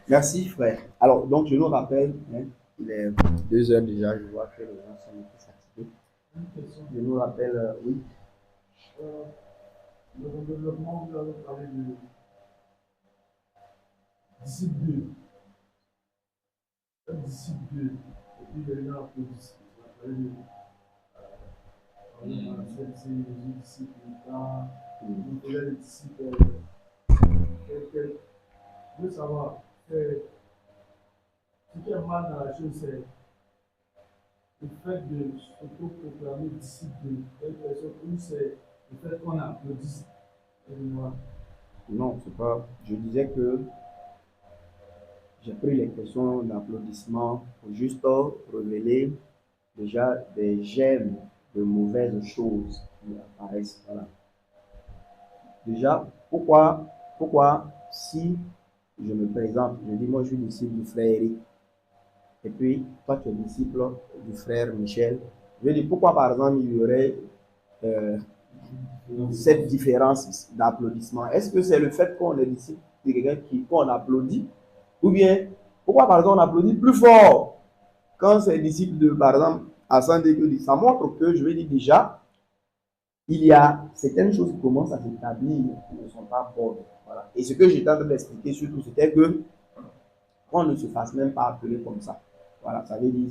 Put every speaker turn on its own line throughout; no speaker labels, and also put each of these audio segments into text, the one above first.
Merci, frère. Alors, donc, je nous rappelle, hein, il est 2 heures déjà, je vois que les gens sont un peu fatigués. Je nous rappelle, oui. Euh, le développement, vous avez parlé de disciple 2. Un disciple 2. Et puis, il y a une autre disciple. On a parlé de c'est les disciples, on connaît les disciples. Je veux savoir, ce qui est mal dans la chose, c'est le fait de s'auto-proclamer disciple de telle personne, ou c'est le fait qu'on applaudisse. Non, c'est pas. Je disais que j'ai pris les questions d'applaudissement pour juste révéler déjà des germes de mauvaises choses qui apparaissent. Voilà. Déjà, pourquoi si je me présente, je dis moi je suis disciple du frère Eric, et puis toi tu es disciple du frère Michel, je dis pourquoi par exemple il y aurait euh, cette différence d'applaudissement? Est-ce que c'est le fait qu'on est disciple de quelqu'un qu'on applaudit, ou bien pourquoi par exemple on applaudit plus fort quand c'est disciple de par exemple Hassan Degoudi? Ça montre que je vais dire déjà il y a certaines choses qui commencent à s'établir qui ne sont pas bonnes. Voilà. Et ce que j'étais en train d'expliquer surtout, c'était que on ne se fasse même pas appeler comme ça. Voilà, ça veut dire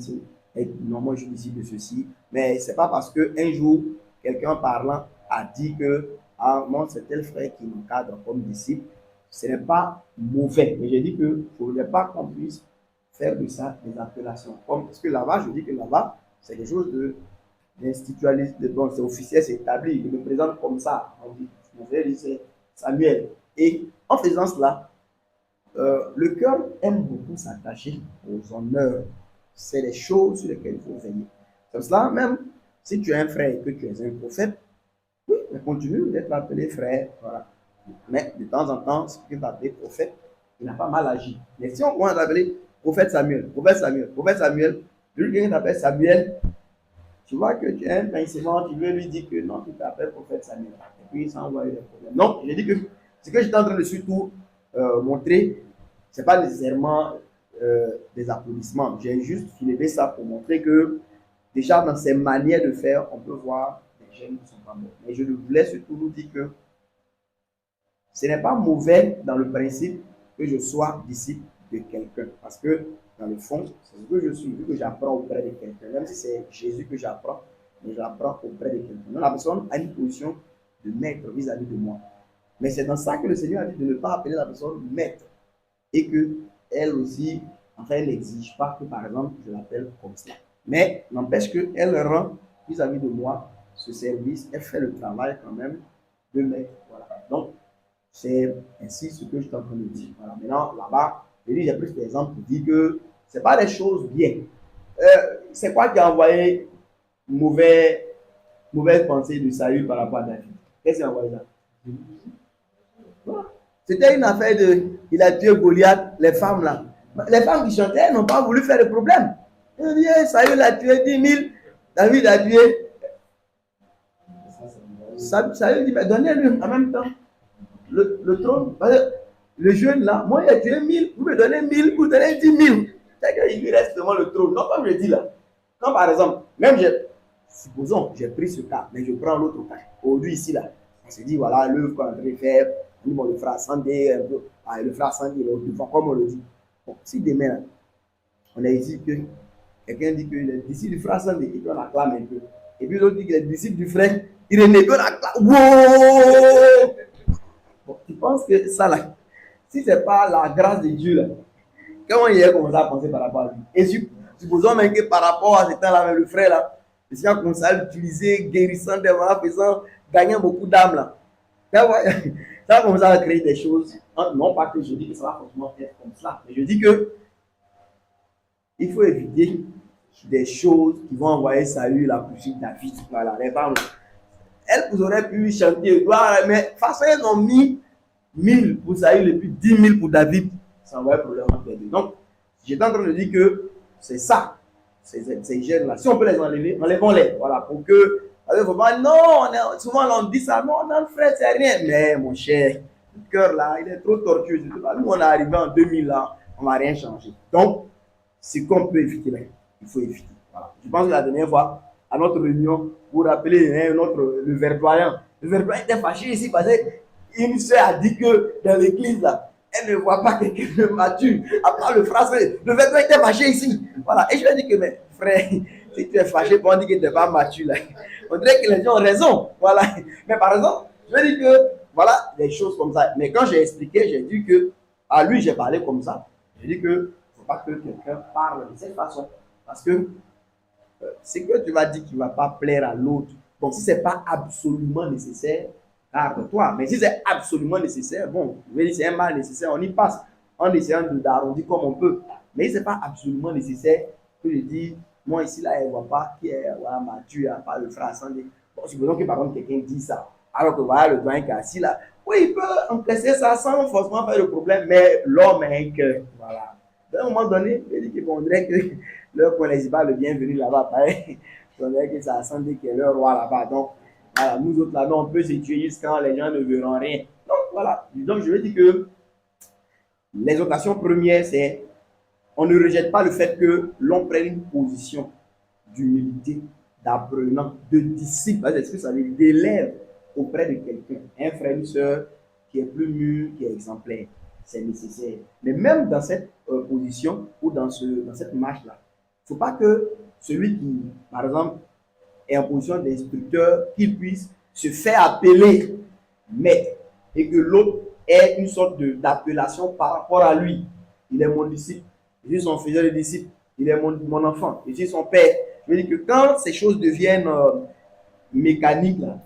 non, moi je suis ici de ceci, mais c'est pas parce qu'un jour, quelqu'un parlant a dit que ah, moi c'est tel frère qui m'encadre comme disciple, ce n'est pas mauvais. Mais j'ai dit qu'il ne faudrait pas qu'on puisse faire de ça des appellations. Comme, parce que là-bas, je dis que là-bas, c'est quelque chose de l'institutionnalisme, bon, c'est officiel, c'est établi, il me présente comme ça. On dit, mon frère dit c'est Samuel. Et en faisant cela, le cœur aime beaucoup s'attacher aux honneurs. C'est les choses sur lesquelles il faut veiller. Comme cela, même si tu es un frère et que tu es un prophète, oui, mais continue d'être appelé frère. Voilà. Mais de temps en temps, si tu es appelé prophète, il n'a pas mal agi. Mais si on commence à t'appeler prophète Samuel, prophète Samuel, prophète Samuel, lui, quelqu'un t'appelle Samuel, tu vois que tu as un pincement, tu veux lui dire que non, tu t'appelles prophète Samuel. Et puis, ça envoie des problèmes. Non, j'ai dit que ce que j'étais en train de surtout montrer, ce n'est pas nécessairement des applaudissements. J'ai juste soulevé ça pour montrer que déjà dans ces manières de faire, on peut voir des gènes qui ne sont pas bons. Mais je voulais surtout vous dire que ce n'est pas mauvais dans le principe que je sois disciple de quelqu'un. Parce que dans le fond, c'est ce que je suis, vu que j'apprends auprès de quelqu'un. Même si c'est Jésus que j'apprends, mais j'apprends auprès de quelqu'un. Donc la personne a une position de maître vis-à-vis de moi. Mais c'est dans ça que le Seigneur a dit de ne pas appeler la personne maître. Et que elle aussi, enfin, elle n'exige pas que, par exemple, je l'appelle comme ça. Mais n'empêche qu'elle rend vis-à-vis de moi ce service, elle fait le travail quand même de maître. Voilà. Donc, c'est ainsi ce que je suis en train de dire. Voilà. Maintenant, là-bas, j'ai pris cet exemple pour dire que ce n'est pas des choses bien. C'est quoi qui a envoyé mauvaise pensée de Saül par rapport à David? Qu'est-ce qui a envoyé ça? Voilà. C'était une affaire de. Il a tué Goliath, les femmes là. Les femmes qui chantaient, elles n'ont pas voulu faire de problème. Ils dit, Saül a tué 10 000, David a tué. Saül dit, mais donnez-lui en même temps le trône. Le jeune là, moi il a tué 1000, vous me donnez 1000, vous donnez 10 000. C'est qu'il lui reste seulement le trône. Donc, comme je dis là, quand par exemple, même supposons, j'ai pris ce cas, mais je prends l'autre cas. Aujourd'hui, ici là, on se dit, voilà, l'œuvre qu'on devrait faire, on dit, bon, le frère Sandé, le frère Sandé, le devant, comme on le dit. Bon, si demain, on a ici que quelqu'un dit qu'il est disciple du frère Sandé, et puis on acclame un peu. Et puis l'autre dit qu'il est disciple du frère Irénée, et puis on acclame. Wow! Bon, tu penses que ça là, si c'est pas la grâce de Dieu là, comment il a commencé à penser par rapport à lui? Et supposons même que par rapport à ce temps-là, avec le frère là, le Seigneur a commencé à l'utiliser, guérissant des malades, faisant, gagnant beaucoup d'âmes là. Ça a commencé à créer des choses. Non pas que je dis que ça va forcément être comme ça, mais je dis que il faut éviter des choses qui vont envoyer Saül la poursuite David. Voilà, les femmes, elles auraient pu chanter, mais de toute façon, elles ont mis 1000 pour Saül et puis 10 000 pour David. Ça envoie un problème entre les deux. Donc, j'étais en train de dire que c'est ça, ces gènes-là. Si on peut les enlever, enlevons-les. Voilà, pour que. Faut pas, non, souvent on dit ça, non, non, frère, c'est rien. Mais mon cher, le cœur là, il est trop tortueux. Nous, on est arrivé en 2000 là, on ne va rien changer. Donc, ce qu'on peut éviter, là, il faut éviter. Voilà. Je pense que la dernière fois, à notre réunion, vous vous rappelez, le verdoyant. Le verdoyant était fâché ici parce qu'une soeur a dit que dans l'église, là, elle ne voit pas quelqu'un de mature, à part le français. Le verdoyant était fâché ici. Voilà. Et je lui ai dit que, mais frère, si tu es fâché pour dire que tu n'es pas mature, là, on dirait que les gens ont raison. Voilà. Mais par exemple, je lui ai dit que, voilà, des choses comme ça. Mais quand j'ai expliqué, j'ai dit que, à lui, j'ai parlé comme ça. J'ai dit que, il ne faut pas que quelqu'un parle de cette façon. Parce que ce que tu vas dire qui ne va pas plaire à l'autre, bon, si ce n'est pas absolument nécessaire, garde-toi. Mais si c'est absolument nécessaire, bon, je vais dire c'est un mal nécessaire, on y passe en essayant d'arrondir comme on peut. Mais si ce n'est pas absolument nécessaire, que je dis, moi ici, là, elle ne voit pas qui est mature, elle n'a pas le frère sans dire. Bon, supposons que par exemple quelqu'un dit ça, alors que voilà le doyen qui est assis là, oui, il peut encaisser ça sans forcément faire le problème, mais l'homme est que, voilà. À un moment donné, il dit qu'il faudrait que leur connaissent pas le bienvenu là-bas, pareil. On dirait que ça sent qu'il y a leur roi là-bas. Donc, voilà, nous autres là-bas, on peut se tuer jusqu'à quand les gens ne verront rien. Donc, voilà. Donc, je veux dire que l'exhortation première, c'est on ne rejette pas le fait que l'on prenne une position d'humilité, d'apprenant, de disciple. Est-ce que ça veut dire d'élève auprès de quelqu'un, un frère, une soeur qui est plus mûr, qui est exemplaire. C'est nécessaire. Mais même dans cette position ou dans cette marche-là, il ne faut pas que celui qui, par exemple, est en position d'instructeur, qu'il puisse se faire appeler maître et que l'autre ait une sorte d'appellation par rapport à lui. Il est mon disciple, je suis son faiseur de disciple, il est mon enfant, je suis son père. Je veux dire que quand ces choses deviennent mécaniques, là,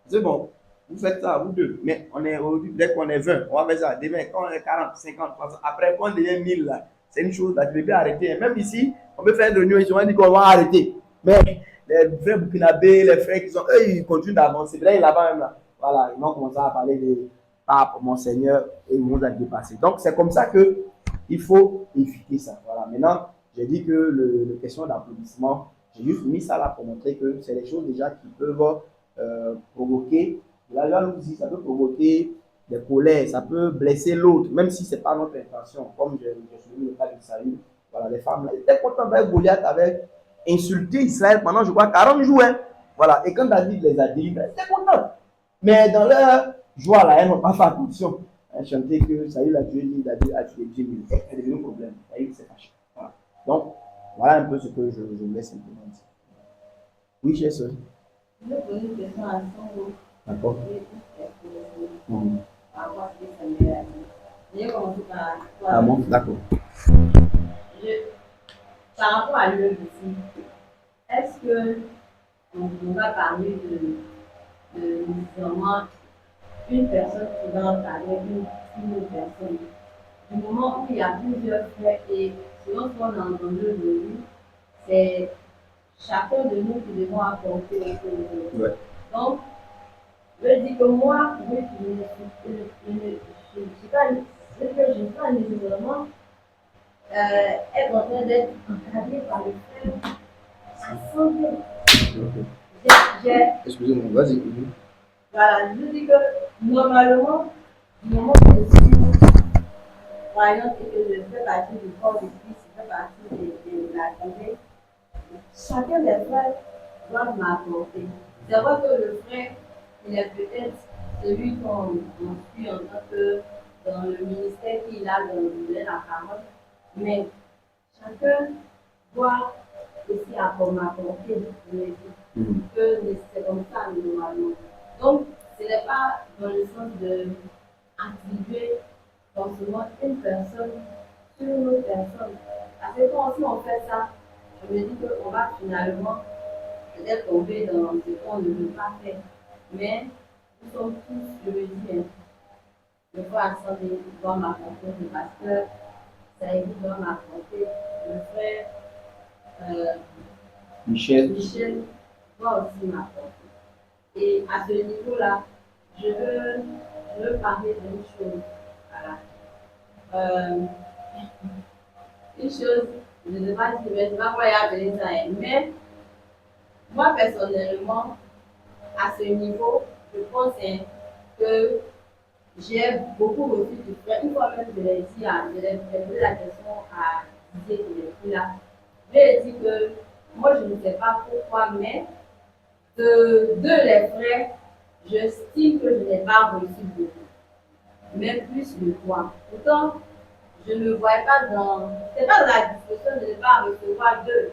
c'est bon, vous faites ça, vous deux, mais on est aujourd'hui, dès qu'on est 20, on va faire ça. Demain, quand on est 40, 50, 60, après, quand on devient 1000, là, c'est une chose, là, tu ne peux plus arrêter. Même ici, on peut faire une réunion, ils ont dit qu'on va arrêter. Mais les frères burkinabés, les frères qui sont, eux, ils continuent d'avancer. Là-bas même, là, voilà, ils vont commencer à parler de pape, Monseigneur, et ils vont être dépassés. Donc, c'est comme ça qu'il faut éviter ça. Voilà, maintenant, j'ai dit que le question d'applaudissement, j'ai juste mis ça là pour montrer que c'est des choses déjà qui peuvent provoquer de la jalousie, ça peut provoquer des colères, ça peut blesser l'autre, même si ce n'est pas notre intention. Comme j'ai souligné le cas de Saül, voilà, les femmes là, étaient contentes avec Goliath, avec insulté Israël pendant, je crois, 40 jours. Hein. Voilà. Et quand David les a délivrés, ils étaient contents. Mais dans leur joie, là, elles n'ont pas fait attention. Elles chantaient que Saül a tué lui, David a tué Dieu. C'est devenu un problème. David s'est fâché. Voilà. Donc, voilà un peu ce que je vous laisse simplement dire. Oui, chers soeurs.
Je vais poser une question à son.
D'accord.
J'ai commencé par toi.
Ah bon, d'accord.
Par rapport à l'œuvre ici, est-ce que on va parler de vraiment une personne qui va parler d'une autre personne? Du moment où il y a plusieurs frères et selon ce qu'on a entendu aujourd'hui, c'est chacun de nous qui devons apporter au chose.
Ouais.
Donc, je dis que moi, je ne suis pas nécessairement être en train d'être encadré par le frère à 100%.
Excusez-moi, vas-y.
Voilà, je dis que normalement, du moment où je suis croyante et que je fais partie du corps de Christ, je fais partie de l'Assemblée, chacun des frères doit m'apporter. C'est vrai que le frère, il est peut-être celui qu'on suit en tant que dans le ministère qu'il a dans la parole, mais chacun doit aussi m'apporter. Que c'est comme ça normalement. Donc, ce n'est pas dans le sens de attribuer forcément une personne sur une autre personne. Parce que quand aussi on fait ça, je me dis qu'on va finalement peut-être tomber dans ce qu'on ne veut pas faire. Mais nous sommes tous, je me dis, le frère Assemblée doit m'apporter, le pasteur Saïd doit m'apporter, le frère Michel doit aussi m'apporter. Et à ce niveau-là, je veux parler d'une chose. Voilà. Une chose, je ne sais pas si je vais pas y appeler ça, mais moi personnellement, à ce niveau, je pense que j'ai beaucoup reçu de frères. Une fois même, je l'ai dit, j'ai posé la question à Didier qui est plus là. Je lui ai dit que moi, je ne sais pas pourquoi, mais de les frères, j'estime que je n'ai pas reçu beaucoup, même plus de toi. Pourtant, je ne voyais pas dans. C'est pas dans la discussion de ne pas recevoir d'eux,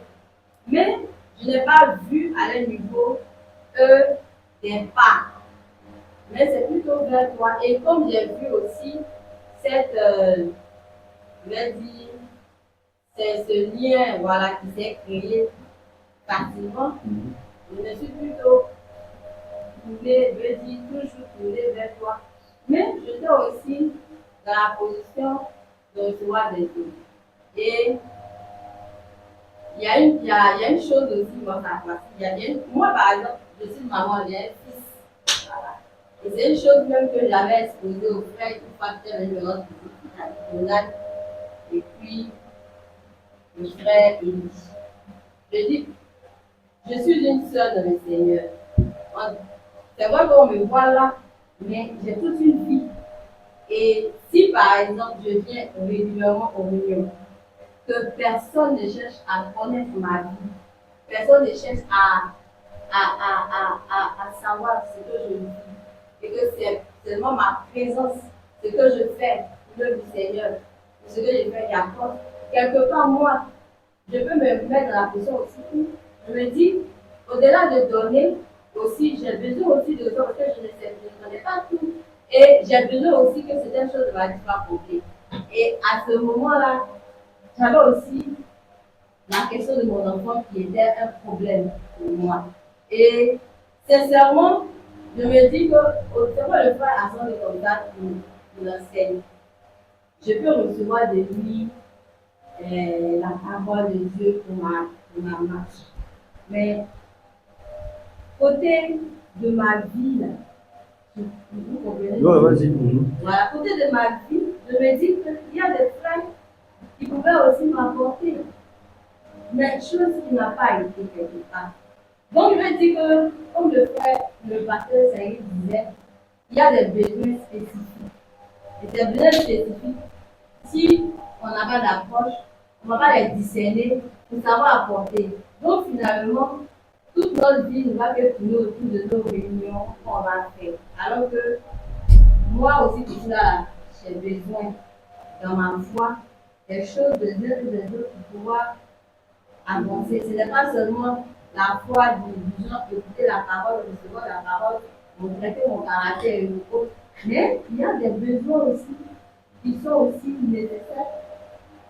mais je n'ai pas vu à leur niveau, eux, des pas. Mais c'est plutôt vers toi. Et comme j'ai vu aussi cette, je vais dire, c'est ce lien voilà, qui s'est créé facilement, je me suis plutôt tournée, je veux dire, toujours tournée vers toi. Mais j'étais aussi dans la position de recevoir des autres. Et il y a une chose aussi, moi, ça passe. Moi, par exemple, je suis maman, j'ai un fils. Voilà. Et c'est une chose même que j'avais exposée aux frères une fois que j'avais le rendre visite. Et puis, le frère Élie. Je dis, je suis une sœur de le Seigneur. C'est vrai qu'on me voit là, mais j'ai toute une vie. Et si par exemple je viens régulièrement aux réunions, que personne ne cherche à connaître ma vie, personne ne cherche à savoir ce que je vis, et que c'est seulement ma présence, ce que je fais pour l'œuvre du Seigneur, ce que je fais qui apporte. Quelque part, moi, je peux me mettre dans la position aussi où je me dis, au-delà de donner, aussi, j'ai besoin aussi de toi parce que je ne connais pas tout. Et j'ai besoin aussi que certaines choses ne soient compris. Et à ce moment-là, j'avais aussi la question de mon enfant qui était un problème pour moi. Et sincèrement, je me dis que c'est pas le frère à son contact pour l'enseigne. Je peux recevoir de lui la parole de Dieu pour ma marche. Mais côté de ma vie, là, vous comprenez?
Ouais, vas-y.
Voilà, côté de ma vie, je me dis qu'il y a des frères qui pouvaient aussi m'apporter, mais chose qui n'a pas été quelque part. Donc, je me dis que, comme le pasteur Saïd disait, il y a des besoins spécifiques. Et ces besoins spécifiques, si on n'a pas d'approche, on ne va pas les discerner pour savoir apporter. Donc, finalement, toute notre vie ne va que tourner autour de nos réunions qu'on va faire. Alors que moi aussi, tout ça, j'ai besoin, dans ma foi, des choses de Dieu et des autres pour pouvoir avancer. Ce n'est pas seulement la foi du genre écouter la parole, recevoir la parole, montrer que mon caractère est nouveau. Mais il y a des besoins aussi qui sont aussi nécessaires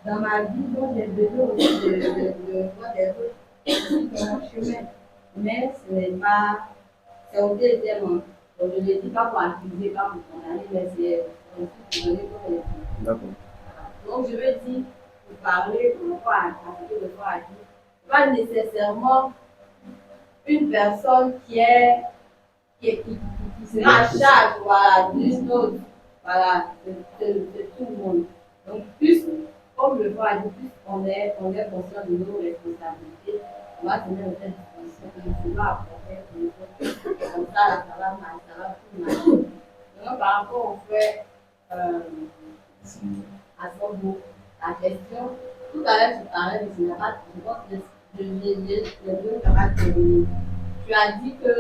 dans ma vie, dont j'ai besoin aussi de voir des autres dans mon chemin. Mais ce n'est pas, c'est au deuxième. Donc je ne le dis pas pour accuser, pas pour condamner, mais c'est pour donner comme exemple.
D'accord.
Donc je veux dire, pour parler pour rapport à ce que le frère a dit, pas nécessairement une personne qui sera à charge, voilà, d'une autre, voilà, de tout le monde. Donc, plus, comme le frère a dit, plus on est conscient de nos responsabilités, on va tenir une telle disposition que nous pouvons apporter pour les autres. Comme ça ça va tout marcher. Donc, par rapport au frère, à son goût, la question, tout à l'heure, tu parlais de cinéma, je pense que les deux camarades terminés. Tu as dit que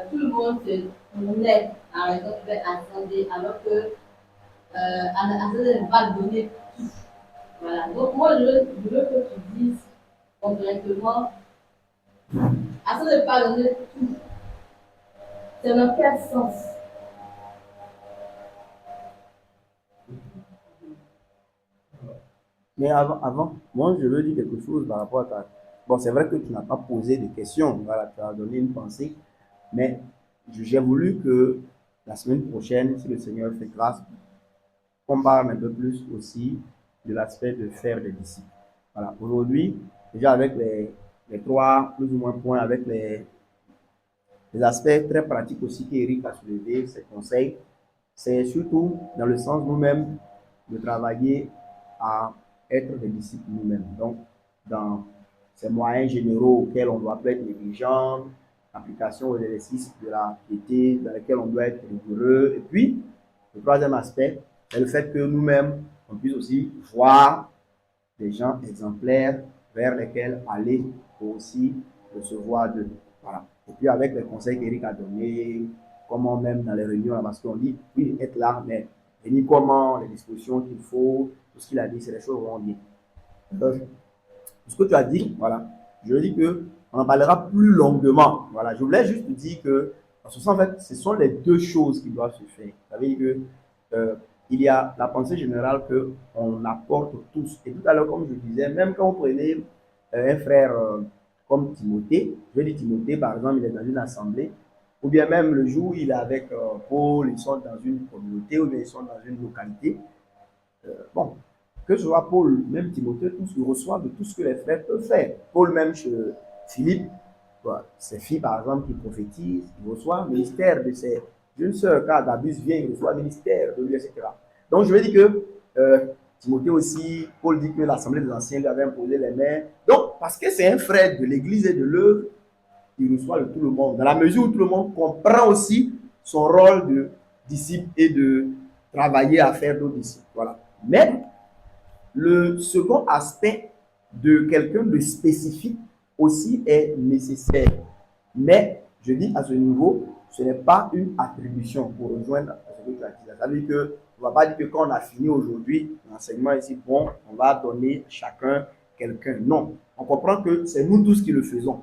tout le monde se tournait à raison de ascender, alors que ascender ne pas donner tout. Voilà. Donc, moi, je veux que tu dises concrètement, ascender ne pas donner tout. C'est dans quel sens?
Mais avant, moi, je veux dire quelque chose par rapport à ta. Bon, c'est vrai que tu n'as pas posé de questions, voilà, tu as donné une pensée, mais j'ai voulu que la semaine prochaine, si le Seigneur fait grâce, on parle un peu plus aussi de l'aspect de faire des disciples. Voilà, aujourd'hui, déjà avec les trois, plus ou moins points, avec les aspects très pratiques aussi qu'Éric a soulevé, ses conseils, c'est surtout dans le sens nous-mêmes de travailler à être des disciples nous-mêmes. Donc, dans ces moyens généraux auxquels on doit pas être négligent, l'application aux exercices de la piété dans lesquels on doit être rigoureux. Et puis, le troisième aspect, c'est le fait que nous-mêmes, on puisse aussi voir des gens exemplaires vers lesquels aller pour aussi recevoir d'eux. Voilà. Et puis avec les conseils qu'Éric a donnés, comment même dans les réunions, parce qu'on dit, oui, être là, mais venir comment, les dispositions qu'il faut, tout ce qu'il a dit, c'est les choses vont bien. Ce que tu as dit, voilà, je dis que on en parlera plus longuement. Voilà, je voulais juste dire que, en ce sens, en fait, ce sont les deux choses qui doivent se faire. Ça veut dire que il y a la pensée générale qu'on apporte tous. Et tout à l'heure, comme je disais, même quand vous prenez un frère comme Timothée, je vais dire Timothée, par exemple, il est dans une assemblée, ou bien même le jour où il est avec Paul, ils sont dans une communauté, ou bien ils sont dans une localité. Bon, que ce soit Paul, même Timothée, tous ils reçoivent de tout ce que les frères peuvent faire. Paul, même chez Philippe, ses filles, par exemple, qui prophétisent, il reçoit le ministère de ses jeunes sœurs. Quand Agabus vient, il reçoit le ministère de lui, etc. Donc, je veux dire que Timothée aussi, Paul dit que l'Assemblée des Anciens lui avait imposé les mains. Donc, parce que c'est un frère de l'Église et de l'œuvre, il reçoit de tout le monde. Dans la mesure où tout le monde comprend aussi son rôle de disciple et de travailler à faire d'autres disciples. Voilà. Mais le second aspect de quelqu'un de spécifique aussi est nécessaire. Mais je dis à ce niveau, ce n'est pas une attribution pour rejoindre ce que tu as dit. Ça veut dire que on ne va pas dire que quand on a fini aujourd'hui l'enseignement ici, bon, on va donner chacun quelqu'un. Non, on comprend que c'est nous tous qui le faisons.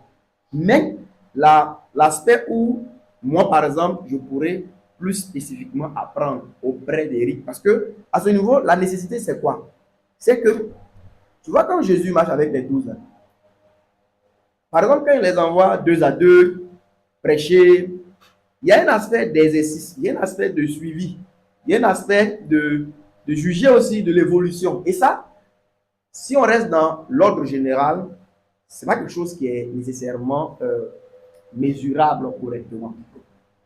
Mais l'aspect où moi, par exemple, je pourrais plus spécifiquement apprendre auprès d'Éric, parce que à ce niveau, la nécessité, c'est quoi? C'est que, tu vois, quand Jésus marche avec les 12, par exemple, quand il les envoie 2 à 2, prêcher, il y a un aspect d'exercice, il y a un aspect de suivi, il y a un aspect de juger aussi de l'évolution. Et ça, si on reste dans l'ordre général, ce n'est pas quelque chose qui est nécessairement mesurable correctement.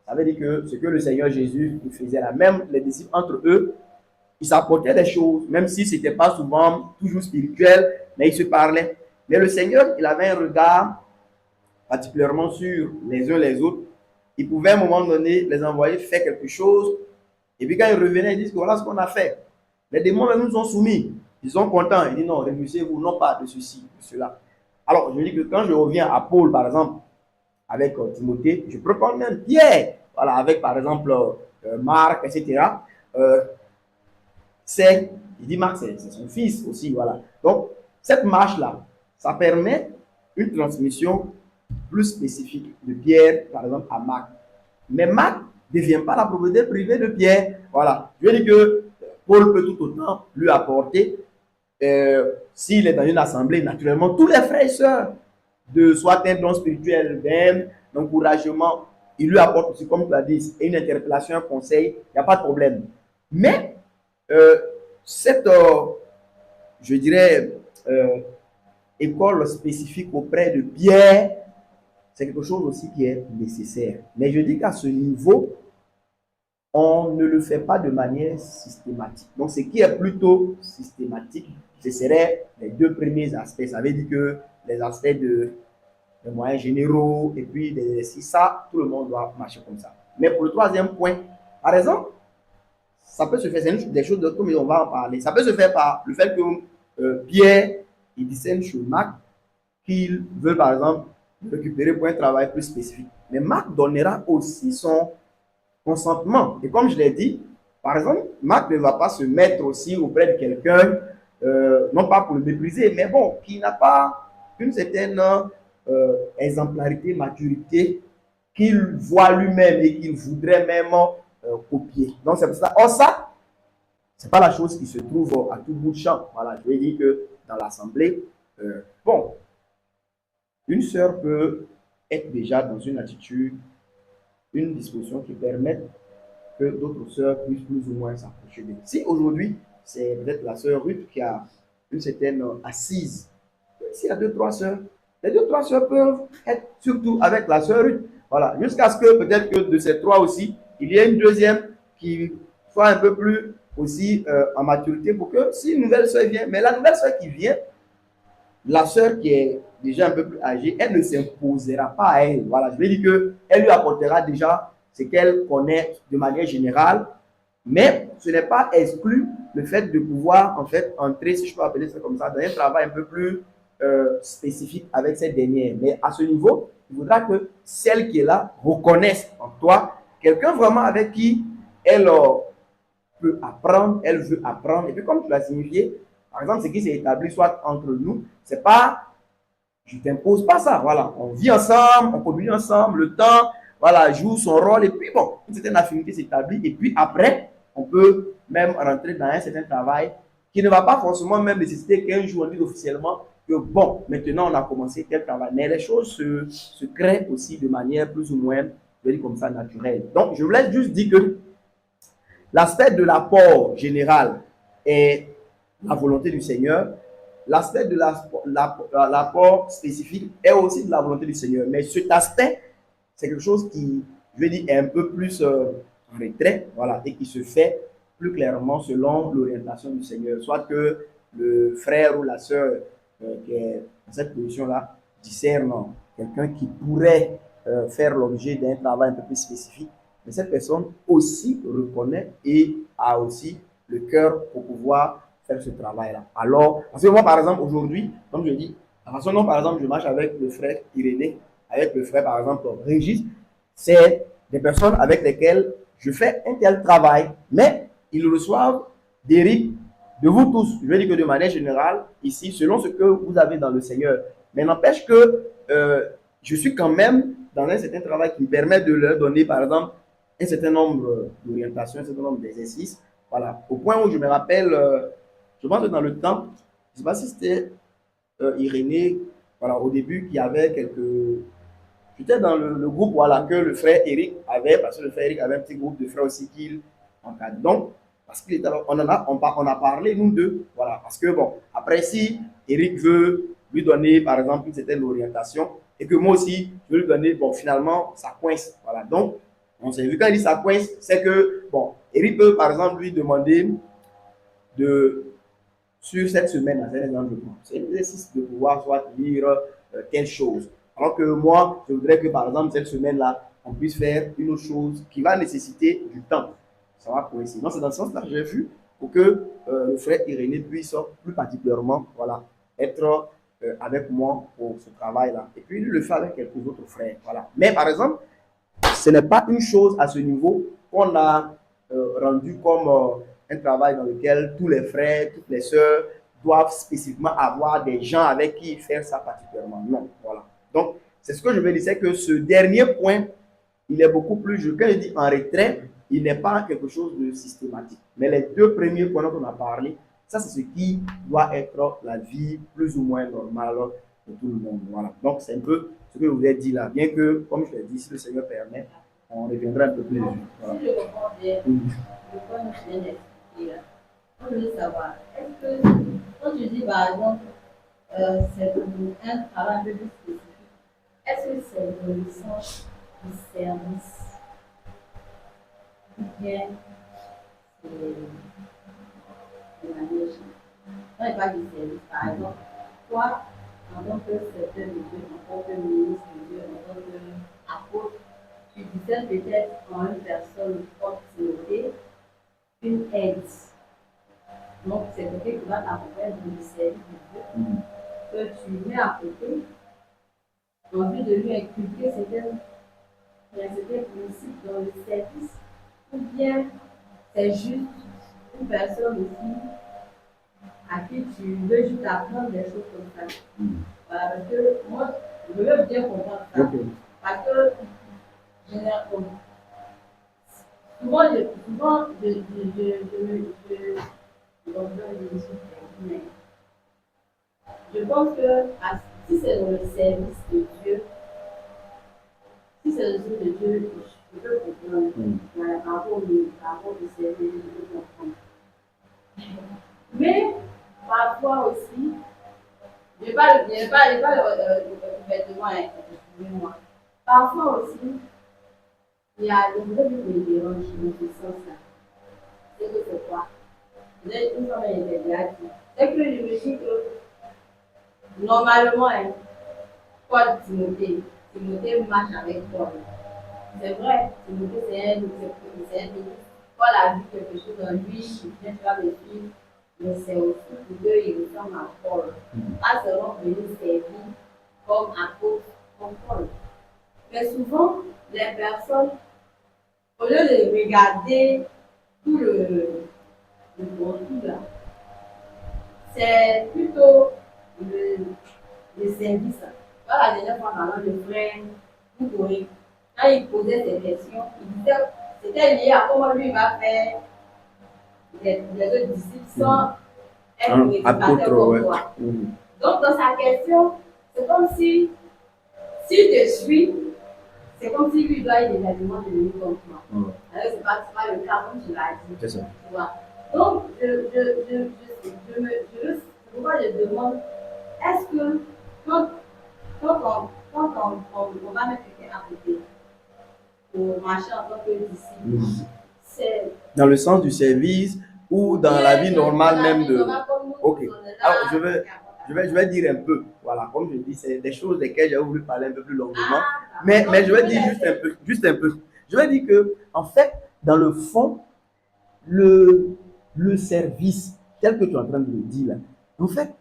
Ça veut dire que ce que le Seigneur Jésus faisait là, même les disciples entre eux, ils s'apportaient des choses, même si ce n'était pas souvent toujours spirituel, mais ils se parlaient. Mais le Seigneur, il avait un regard particulièrement sur les uns les autres. Il pouvait à un moment donné les envoyer faire quelque chose, et puis quand ils revenaient, ils disent que voilà ce qu'on a fait. Les démons nous sont soumis. Ils sont contents. Ils disent non, réjouissez-vous, non pas de ceci, de cela. Alors, je dis que quand je reviens à Paul, par exemple, avec Timothée, je peux prendre même Pierre, voilà, avec par exemple Marc, etc. Il dit Marc, c'est son fils aussi, voilà. Donc, cette marche-là, ça permet une transmission plus spécifique de Pierre, par exemple, à Marc. Mais Marc ne devient pas la propriété privée de Pierre. Voilà. Je veux dire que Paul peut tout autant lui apporter, s'il est dans une assemblée, naturellement, tous les frères et sœurs, de soit un don spirituel, même d'encouragement, il lui apporte aussi, comme tu l'as dit, une interpellation, un conseil, il n'y a pas de problème. Mais cette, je dirais, école spécifique auprès de Pierre, c'est quelque chose aussi qui est nécessaire. Mais je dis qu'à ce niveau, on ne le fait pas de manière systématique. Donc, ce qui est plutôt systématique, ce serait les 2 premiers aspects. Ça veut dire que les aspects de moyens généraux et puis si ça, tout le monde doit marcher comme ça. Mais pour le troisième point, par exemple, ça peut se faire, c'est des choses comme on va en parler. Ça peut se faire par le fait que Pierre, il discerne sur Marc qu'il veut, par exemple, récupérer pour un travail plus spécifique. Mais Marc donnera aussi son consentement. Et comme je l'ai dit, par exemple, Marc ne va pas se mettre aussi auprès de quelqu'un, non pas pour le mépriser, mais bon, qui n'a pas une certaine exemplarité, maturité qu'il voit lui-même et qu'il voudrait même copier. Donc c'est pour ça. Or ça, c'est pas la chose qui se trouve à tout bout de champ. Voilà, je vais dire que dans l'assemblée, bon, une sœur peut être déjà dans une attitude, une disposition qui permette que d'autres sœurs puissent plus ou moins s'approcher d'elle. Si aujourd'hui, c'est peut-être la sœur Ruth qui a une certaine assise, s'il y a 2-3 sœurs, les 2-3 sœurs peuvent être surtout avec la sœur Ruth. Voilà, jusqu'à ce que peut-être que de ces 3 aussi, il y ait une deuxième qui soit un peu plus aussi en maturité pour que si une nouvelle sœur vient, mais la nouvelle sœur qui vient, la sœur qui est déjà un peu plus âgée, elle ne s'imposera pas à elle. Voilà, je vais dire qu'elle lui apportera déjà ce qu'elle connaît de manière générale, mais ce n'est pas exclu le fait de pouvoir en fait entrer, si je peux appeler ça comme ça, dans un travail un peu plus spécifique avec cette dernière. Mais à ce niveau, il faudra que celle qui est là reconnaisse en toi quelqu'un vraiment avec qui elle peut apprendre, elle veut apprendre. Et puis comme tu l'as signifié, par exemple, ce qui s'est établi soit entre nous, c'est pas je t'impose pas ça. Voilà, on vit ensemble, on communie ensemble, le temps, voilà, joue son rôle, et puis bon, une certaine affinité s'établit, et puis après, on peut même rentrer dans un certain travail qui ne va pas forcément même nécessiter qu'un jour on dise officiellement que bon, maintenant on a commencé tel travail. Mais les choses se créent aussi de manière plus ou moins, je vais dire comme ça, naturelle. Donc, je voulais juste dire que l'aspect de l'apport général est la volonté du Seigneur. L'aspect de l'apport spécifique est aussi de la volonté du Seigneur. Mais cet aspect, c'est quelque chose qui, je vais dire, est un peu plus en retrait, voilà, et qui se fait plus clairement selon l'orientation du Seigneur. Soit que le frère ou la sœur qui est dans cette position-là discerne quelqu'un qui pourrait faire l'objet d'un travail un peu plus spécifique, mais cette personne aussi reconnaît et a aussi le cœur pour pouvoir faire ce travail-là. Alors, parce que moi, par exemple, aujourd'hui, comme je dis, la façon dont, par exemple, je marche avec le frère Irénée, avec le frère, par exemple, Régis, c'est des personnes avec lesquelles je fais un tel travail, mais ils reçoivent des rites de vous tous. Je veux dire que de manière générale, ici, selon ce que vous avez dans le Seigneur. Mais n'empêche que je suis quand même dans un certain travail qui me permet de leur donner, par exemple, un certain nombre d'orientations, un certain nombre d'exercices. Voilà. Au point où je me rappelle, je pense que dans le temps, je ne sais pas si c'était Irénée, voilà, au début, qui avait quelques. J'étais dans le groupe voilà, que le frère Eric avait, parce que le frère Eric avait un petit groupe de frères aussi qu'il encadre. Donc, parce qu'on on a parlé, nous deux, voilà, parce que bon, après, si Eric veut lui donner, par exemple, une certaine orientation, et que moi aussi, je veux lui donner, bon, finalement, ça coince, voilà. Donc, on s'est vu quand il dit ça coince, c'est que, bon, Eric peut, par exemple, lui demander de, sur cette semaine, c'est un exemple, c'est un exercice de pouvoir soit lire telle chose. Alors que moi, je voudrais que par exemple cette semaine-là, on puisse faire une autre chose qui va nécessiter du temps. Ça va coïncider. Donc c'est dans ce sens-là que j'ai vu pour que le frère Irénée puisse plus particulièrement voilà, être avec moi pour ce travail-là. Et puis il le fait avec quelques autres frères. Voilà. Mais par exemple, ce n'est pas une chose à ce niveau qu'on a rendu comme un travail dans lequel tous les frères, toutes les sœurs doivent spécifiquement avoir des gens avec qui faire ça particulièrement. Non, voilà. Donc, c'est ce que je veux dire, c'est que ce dernier point, il est beaucoup plus, quand je dis en retrait, il n'est pas quelque chose de systématique. Mais les deux premiers points dont on a parlé, ça c'est ce qui doit être la vie plus ou moins normale de tout le monde. Voilà. Donc, c'est un peu ce que je vous ai dit là. Bien que, comme je l'ai dit, si le Seigneur permet, on reviendra un peu plus.
Voilà. Si je comprends bien, le point que tu viens d'expliquer là, je voulais savoir, est-ce que, quand tu dis par exemple, c'est un travail un peu plus spécifique, est-ce que c'est dans le sens du service ou bien c'est de la niche? Quand il parle du service, par exemple, toi, en tant que secrétaire de Dieu, en tant que ministre de Dieu, en tant qu'apôtre, tu disais peut-être en une personne forte une aide. Donc, c'est quelqu'un qui va t'accompagner dans le service de Dieu, que tu mets à côté, en vue de lui inculquer certains principes dans le service, ou bien c'est juste une personne aussi à qui tu veux juste apprendre des choses comme ça. Voilà, parce que moi, je veux bien comprendre ça. Okay. Parce que, souvent, je pense que si c'est dans le service de Dieu, si c'est le service de Dieu, je peux comprendre. Voilà, par rapport au service, je peux comprendre. Mais parfois aussi, je n'ai pas le vêtement, excusez-moi. Parfois aussi, il y a le vrai qui me dérange dans ce sens-là. C'est que c'est quoi? Une fois, elle était là. C'est que je me dis que normalement, Paul, Timothée. Timothée marche avec Paul. C'est vrai, Timothée, c'est un ministre. Paul a vu quelque chose en lui, il vient faire le suivre, mais c'est aussi pour eux, il ressemble à Paul. Pas seulement venir servir comme apôtre, comme Paul. Mais souvent, les personnes, au lieu de regarder tout le contenu là, c'est plutôt le, le service. Voilà, la dernière fois, dans le frère, Nicolas, quand il posait ses questions, il disait c'était lié à comment lui va faire les autres disciples sans être
Un
prédicateur
apôtre,
comme
ouais.
toi. Donc, dans sa question, c'est comme si, s'il te suit, c'est comme si lui doit immédiatement devenir comme toi. Alors, c'est pas le cas, comme tu l'as dit.
C'est ça.
Tu vois. Donc, pourquoi je demande, est-ce que quand on va mettre quelqu'un à côté pour marcher en tant que disciple, c'est
Dans le sens du service ou dans la vie normale même de... Ok. Alors, je vais dire un peu. Voilà, comme je dis, c'est des choses desquelles j'ai voulu parler un peu plus longuement. Mais je vais dire juste un peu. Je vais dire que, en fait, dans le fond, le service, tel que tu es en train de le dire là, en fait,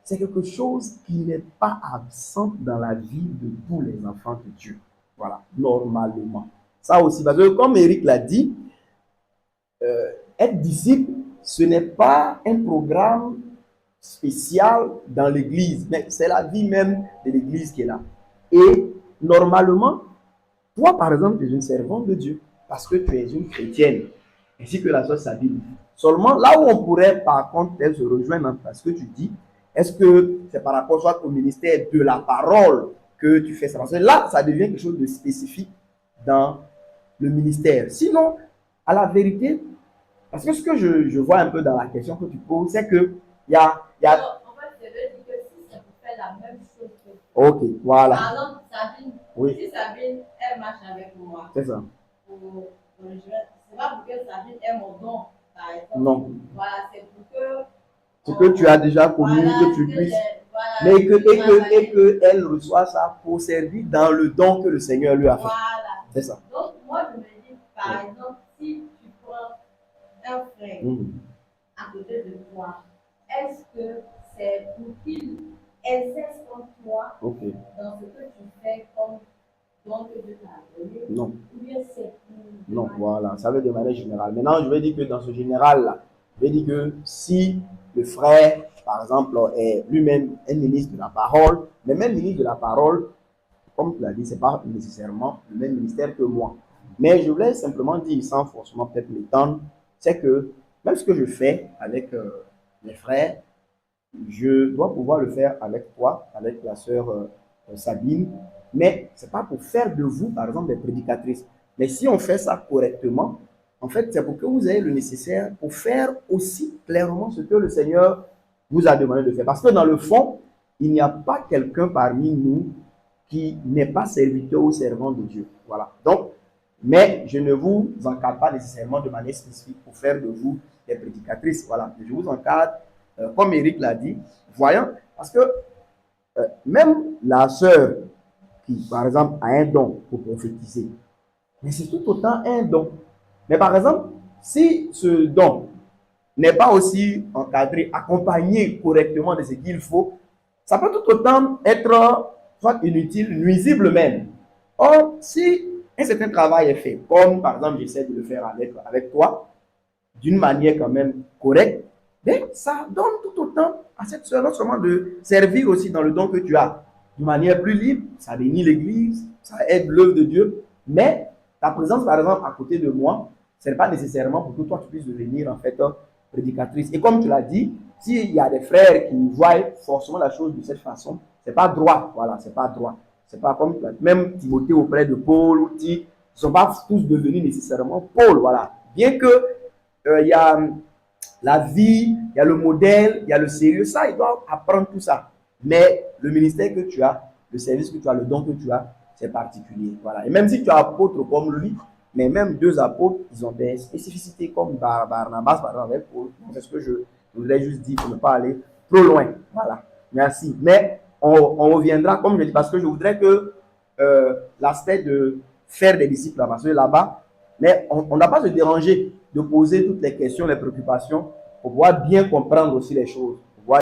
c'est quelque chose qui n'est pas absent dans la vie de tous les enfants de Dieu. Voilà, normalement. Ça aussi, parce que comme Eric l'a dit, être disciple, ce n'est pas un programme spécial dans l'église, mais c'est la vie même de l'église qui est là. Et normalement, toi, par exemple, tu es une servante de Dieu parce que tu es une chrétienne, ainsi que la sœur Sabine. Seulement, là où on pourrait, par contre, se rejoindre dans ce que tu dis, est-ce que c'est par rapport soit au ministère de la parole que tu fais ça? Parce que là, ça devient quelque chose de spécifique dans le ministère. Sinon, à la vérité, parce que ce que je vois un peu dans la question que tu poses, c'est que il y a...
En fait, je veux dire que si ça vous fait la même chose que
Ok, voilà.
par exemple, Sabine,
Oui.
si Sabine, elle marche avec moi,
C'est ça.
C'est pas pour que Sabine ait mon don, par exemple.
Non.
Voilà, c'est pour que.
Ce que tu as déjà connu,
Voilà,
que tu puisses. Mais que elle reçoit ça pour servir dans le don que le Seigneur lui a fait.
Voilà.
C'est ça.
Donc, moi, je me dis, par exemple, si tu prends un frère à côté de toi, est-ce que c'est pour qu'il exerce comme toi dans ce que tu fais comme don que Dieu t'a donné?
Non.
Ou bien c'est pour.
Non, voilà, ça veut de manière générale. Maintenant, je vais dire que dans ce général-là, je vais dire que si le frère, par exemple, est lui-même un ministre de la parole, mais même ministre de la parole, comme tu l'as dit, ce n'est pas nécessairement le même ministère que moi. Mais je voulais simplement dire, sans forcément peut-être m'étendre, c'est que même ce que je fais avec mes frères, je dois pouvoir le faire avec toi, avec la sœur Sabine, mais ce n'est pas pour faire de vous, par exemple, des prédicatrices. Mais si on fait ça correctement, en fait, c'est pour que vous ayez le nécessaire pour faire aussi clairement ce que le Seigneur vous a demandé de faire. Parce que dans le fond, il n'y a pas quelqu'un parmi nous qui n'est pas serviteur ou servant de Dieu. Voilà. Donc, mais je ne vous encadre pas nécessairement de manière spécifique pour faire de vous des prédicatrices. Voilà. Je vous encadre, comme Eric l'a dit, voyant, parce que même la sœur qui, par exemple, a un don pour prophétiser, mais c'est tout autant un don. Mais par exemple, si ce don n'est pas aussi encadré, accompagné correctement de ce qu'il faut, ça peut tout autant être soit inutile, nuisible même. Or, si un certain travail est fait, comme par exemple j'essaie de le faire avec toi, d'une manière quand même correcte, ben, ça donne tout autant à cette soeur non seulement de servir aussi dans le don que tu as, d'une manière plus libre, ça bénit l'Église, ça aide l'œuvre de Dieu, mais ta présence par exemple à côté de moi, ce n'est pas nécessairement pour que toi tu puisses devenir en fait prédicatrice. Et comme tu l'as dit, s'il y a des frères qui voient forcément la chose de cette façon, c'est pas droit, voilà, c'est pas droit. C'est pas comme même Timothée auprès de Paul ou Tite, ils ne sont pas tous devenus nécessairement Paul, voilà. Bien que il y a la vie, il y a le modèle, il y a le sérieux, ça, ils doivent apprendre tout ça. Mais le ministère que tu as, le service que tu as, le don que tu as, c'est particulier, voilà. Et même si tu as apôtre comme lui, mais même deux apôtres, ils ont des spécificités comme Barnabas, par exemple, avec Paul. C'est ce que je voulais juste dire pour ne pas aller trop loin. Voilà. Merci. Mais on reviendra, comme je dis, parce que je voudrais que l'aspect de faire des disciples là, parce que là-bas, mais on n'a pas se déranger de poser toutes les questions, les préoccupations, pour pouvoir bien comprendre aussi les choses.